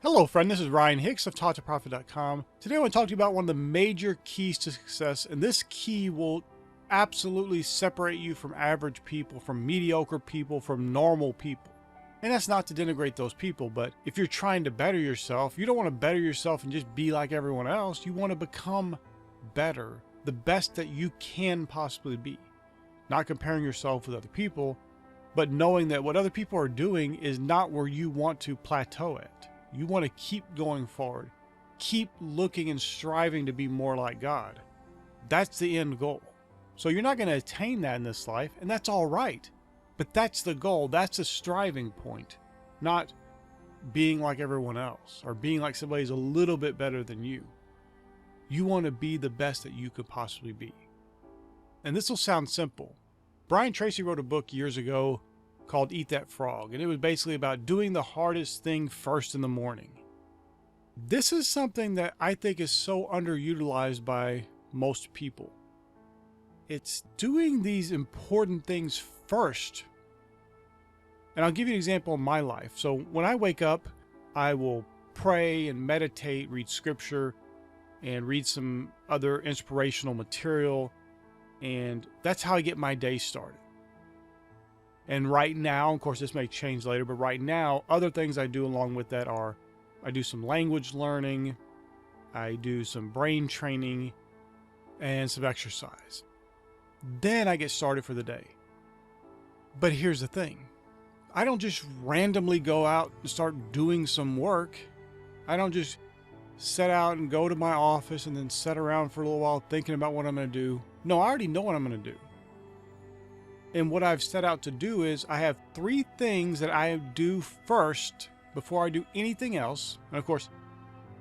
Hello friend, this is Ryan Hicks of TaughtToProfit.com. Today I want to talk to you about one of the major keys to success, and this key will absolutely separate you from average people, from mediocre people, from normal people. And that's not to denigrate those people, but if you're trying to better yourself, you don't want to better yourself and just be like everyone else. You want to become better, the best that you can possibly be. Not comparing yourself with other people, but knowing that what other people are doing is not where you want to plateau at. You want to keep going forward. Keep looking and striving to be more like God. That's the end goal. So you're not going to attain that in this life, and that's all right. But that's the goal. That's the striving point. Not being like everyone else or being like somebody who's a little bit better than you. You want to be the best that you could possibly be. And this will sound simple. Brian Tracy wrote a book years ago called Eat That Frog, and it was basically about doing the hardest thing first in the morning. This is something that I think is so underutilized by most people. It's doing these important things first. And I'll give you an example of my life. So when I wake up, I will pray and meditate, read scripture, and read some other inspirational material. And that's how I get my day started. And right now, of course, this may change later, but right now, other things I do along with that are I do some language learning, I do some brain training, and some exercise. Then I get started for the day. But here's the thing. I don't just randomly go out and start doing some work. I don't just set out and go to my office and then sit around for a little while thinking about what I'm going to do. No, I already know what I'm going to do. And what I've set out to do is I have 3 things that I do first before I do anything else. And of course,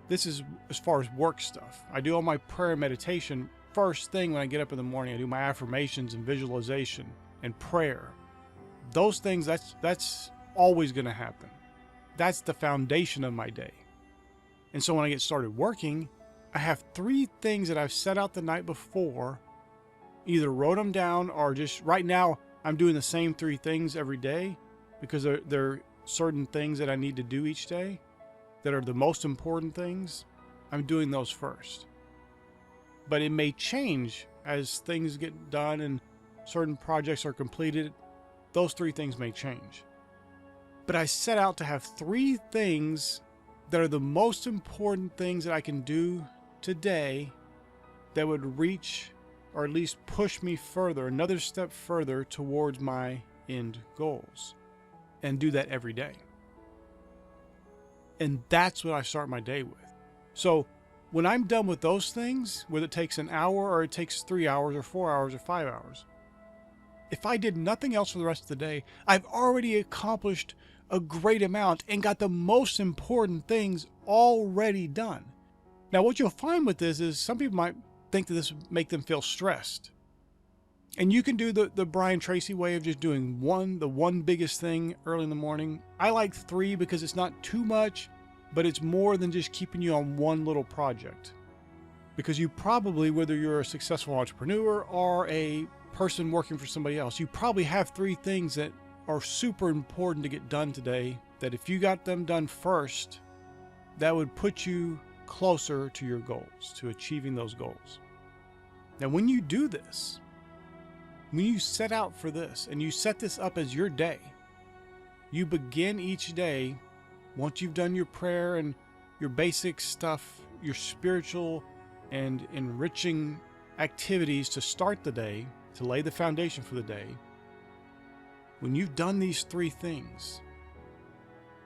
this is as far as work stuff. I do all my prayer and meditation first thing when I get up in the morning. I do my affirmations and visualization and prayer. Those things, that's always going to happen. That's the foundation of my day. And so when I get started working, I have 3 things that I've set out the night before, either wrote them down or just right now I'm doing the same 3 things every day because there are certain things that I need to do each day that are the most important things. I'm doing those first. But it may change as things get done and certain projects are completed. Those 3 things may change. But I set out to have 3 things that are the most important things that I can do today that would reach or at least push me further, another step further towards my end goals, and do that every day. And that's what I start my day with. So when I'm done with those things, whether it takes an hour or it takes 3 hours or 4 hours or 5 hours, if I did nothing else for the rest of the day, I've already accomplished a great amount and got the most important things already done. Now, what you'll find with this is some people might think that this would make them feel stressed. And you can do the Brian Tracy way of just doing the one biggest thing early in the morning. I like 3 because it's not too much, but it's more than just keeping you on one little project. Because you probably, whether you're a successful entrepreneur or a person working for somebody else, you probably have 3 things that are super important to get done today, that if you got them done first, that would put you closer to your goals, to achieving those goals. Now, when you do this, when you set out for this and you set this up as your day, you begin each day, once you've done your prayer and your basic stuff, your spiritual and enriching activities to start the day, to lay the foundation for the day. When you've done these 3 things,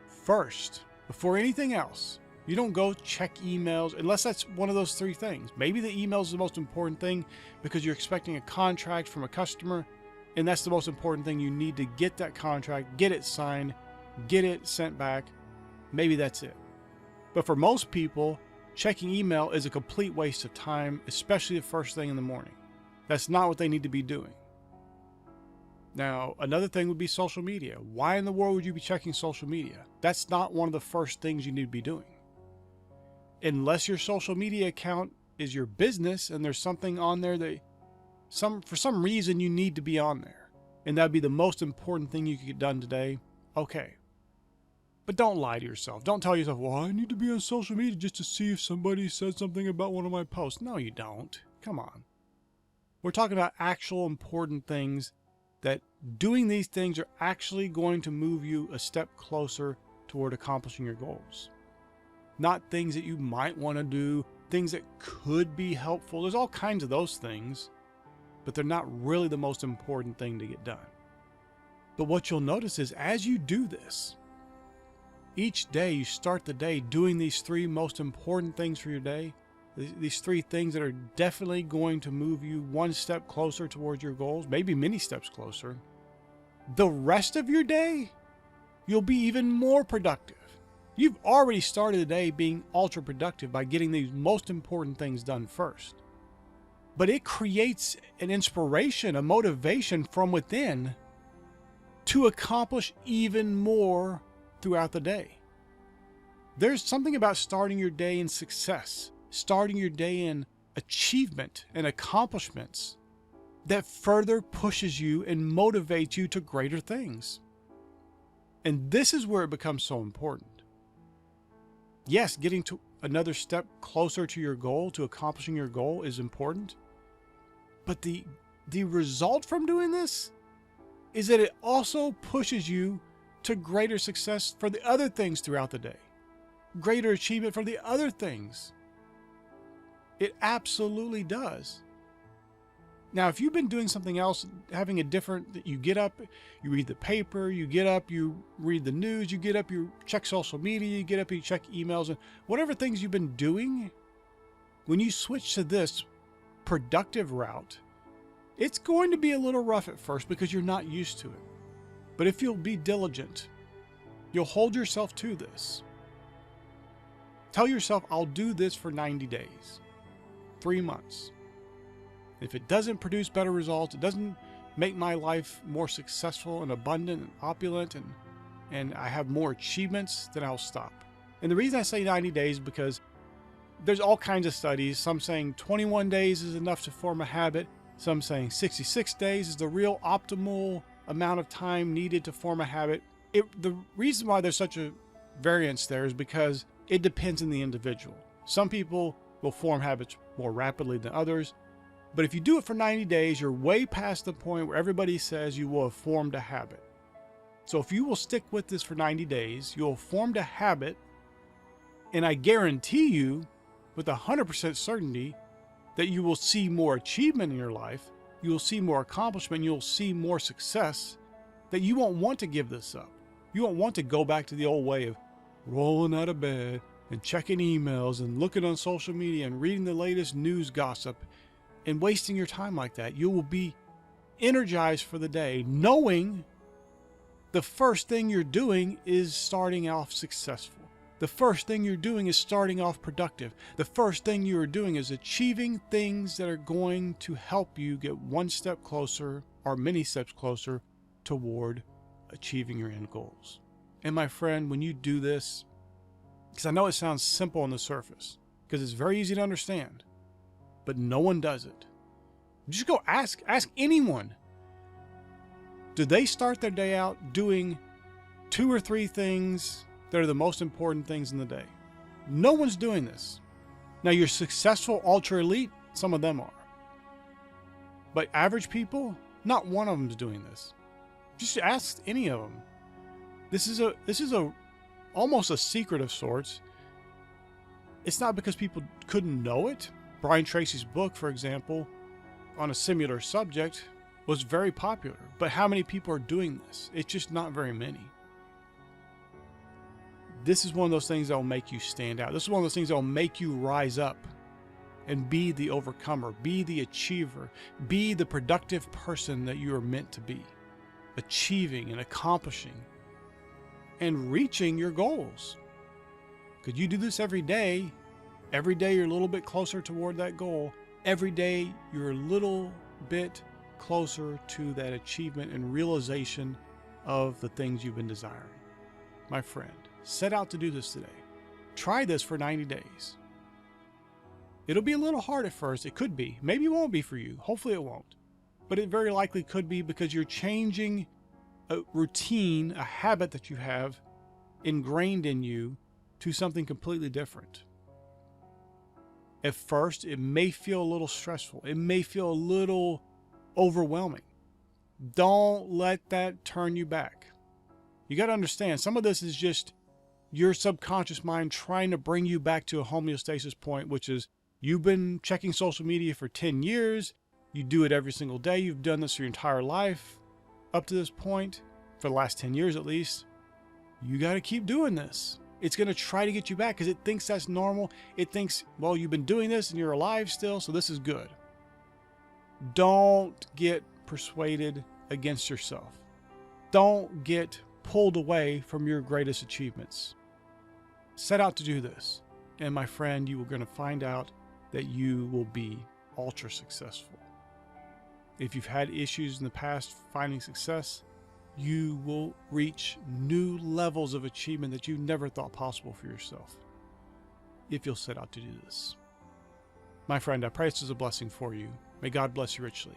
first, before anything else, you don't go check emails unless that's one of those 3 things. Maybe the email is the most important thing because you're expecting a contract from a customer, and that's the most important thing. You need to get that contract, get it signed, get it sent back. Maybe that's it. But for most people, checking email is a complete waste of time, especially the first thing in the morning. That's not what they need to be doing. Now, another thing would be social media. Why in the world would you be checking social media? That's not one of the first things you need to be doing. Unless your social media account is your business and there's something on there that for some reason you need to be on there, and that'd be the most important thing you could get done today, okay. But don't lie to yourself. Don't tell yourself, well, I need to be on social media just to see if somebody said something about one of my posts. No, you don't. Come on. We're talking about actual important things, that doing these things are actually going to move you a step closer toward accomplishing your goals. Not things that you might want to do, things that could be helpful. There's all kinds of those things, but they're not really the most important thing to get done. But what you'll notice is as you do this, each day you start the day doing these 3 most important things for your day, these 3 things that are definitely going to move you one step closer towards your goals, maybe many steps closer. The rest of your day, you'll be even more productive. You've already started the day being ultra productive by getting these most important things done first. But it creates an inspiration, a motivation from within to accomplish even more throughout the day. There's something about starting your day in success, starting your day in achievement and accomplishments that further pushes you and motivates you to greater things. And this is where it becomes so important. Yes, getting to another step closer to your goal, to accomplishing your goal, is important. But the result from doing this is that it also pushes you to greater success for the other things throughout the day, greater achievement for the other things. It absolutely does. Now, if you've been doing something else, having a different, you get up, you read the paper, you get up, you read the news, you get up, you check social media, you get up, you check emails, and whatever things you've been doing, when you switch to this productive route, it's going to be a little rough at first because you're not used to it. But if you'll be diligent, you'll hold yourself to this. Tell yourself, I'll do this for 90 days, 3 months. If it doesn't produce better results, it doesn't make my life more successful and abundant and opulent, and I have more achievements, then I'll stop. And the reason I say 90 days is because there's all kinds of studies. Some saying 21 days is enough to form a habit. Some saying 66 days is the real optimal amount of time needed to form a habit. The reason why there's such a variance there is because it depends on the individual. Some people will form habits more rapidly than others. But if you do it for 90 days, you're way past the point where everybody says you will have formed a habit. So if you will stick with this for 90 days, you'll have formed a habit, and I guarantee you with 100% certainty that you will see more achievement in your life, you will see more accomplishment, you'll see more success, that you won't want to give this up. You won't want to go back to the old way of rolling out of bed and checking emails and looking on social media and reading the latest news gossip and wasting your time like that. You will be energized for the day, knowing the first thing you're doing is starting off successful. The first thing you're doing is starting off productive. The first thing you are doing is achieving things that are going to help you get one step closer or many steps closer toward achieving your end goals. And my friend, when you do this, because I know it sounds simple on the surface, because it's very easy to understand, but no one does it. Just go ask anyone. Do they start their day out doing 2 or 3 things that are the most important things in the day? No one's doing this. Now, your successful ultra elite, some of them are. But average people, not one of them is doing this. Just ask any of them. This is almost a secret of sorts. It's not because people couldn't know it. Brian Tracy's book, for example, on a similar subject, was very popular. But how many people are doing this? It's just not very many. This is one of those things that will make you stand out. This is one of those things that will make you rise up and be the overcomer, be the achiever, be the productive person that you are meant to be, achieving and accomplishing and reaching your goals. Because you do this every day you're a little bit closer toward that goal. Every day you're a little bit closer to that achievement and realization of the things you've been desiring. My friend, set out to do this today. Try this for 90 days. It'll be a little hard at first. It could be. Maybe it won't be for you. Hopefully it won't. But it very likely could be because you're changing a routine, a habit that you have ingrained in you to something completely different. At first, it may feel a little stressful. It may feel a little overwhelming. Don't let that turn you back. You got to understand, some of this is just your subconscious mind trying to bring you back to a homeostasis point, which is you've been checking social media for 10 years. You do it every single day. You've done this your entire life up to this point, for the last 10 years at least. You got to keep doing this. It's going to try to get you back because it thinks that's normal. It thinks, well, you've been doing this and you're alive still, so this is good. Don't get persuaded against yourself. Don't get pulled away from your greatest achievements. Set out to do this. And my friend, you are going to find out that you will be ultra successful. If you've had issues in the past finding success, you will reach new levels of achievement that you never thought possible for yourself, if you'll set out to do this. My friend, I pray this is a blessing for you. May God bless you richly.